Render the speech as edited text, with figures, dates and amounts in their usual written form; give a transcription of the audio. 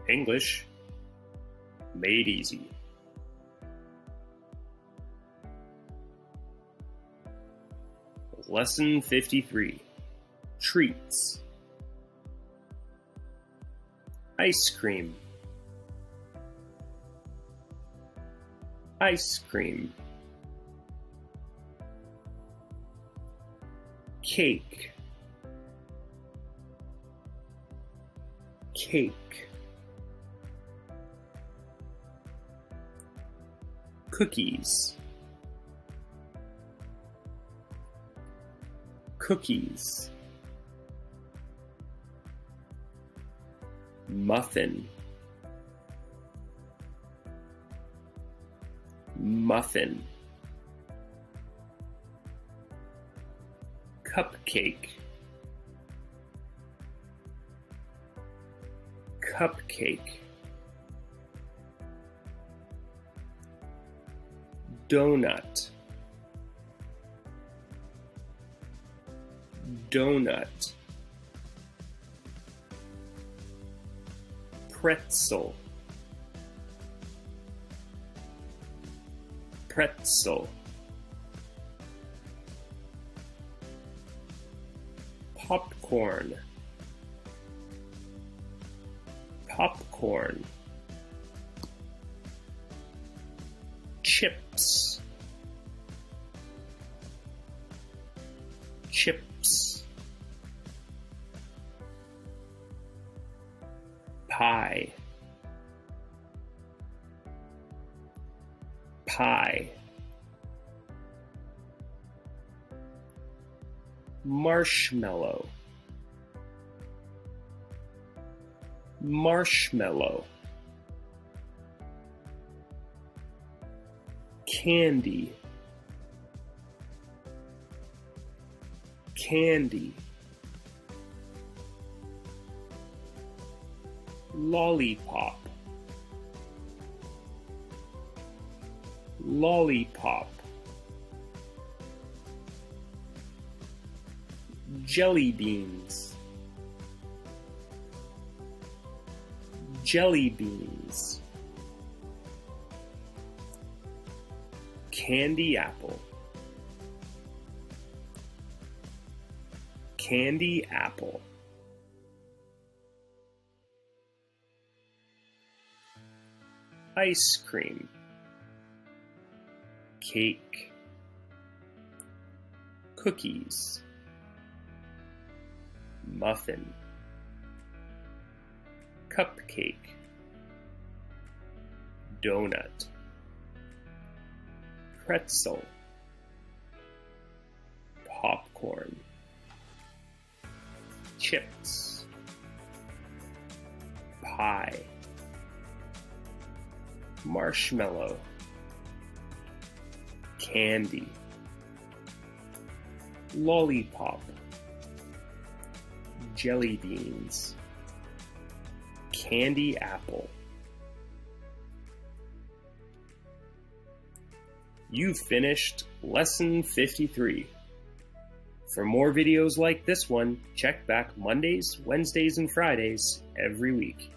English made easy. Lesson 53. Treats. Ice cream. Ice cream. Cake. Cake. Cookies. Cookies. Muffin. Muffin. Cupcake. Cupcake. Donut. Donut. Pretzel. Pretzel. Popcorn. Popcorn. Chips. Chips. Pie. Pie. Marshmallow. Marshmallow. Candy. Candy. Lollipop. Lollipop. Jelly beans. Jelly beans. Candy apple. Candy apple. Ice cream. Cake. Cookies. Muffin. Cupcake. Donut. Pretzel. Popcorn. Chips. Pie. Marshmallow. Candy. Lollipop. Jelly beans. Candy apple. You've finished Lesson 53. For more videos like this one, check back Mondays, Wednesdays, and Fridays every week.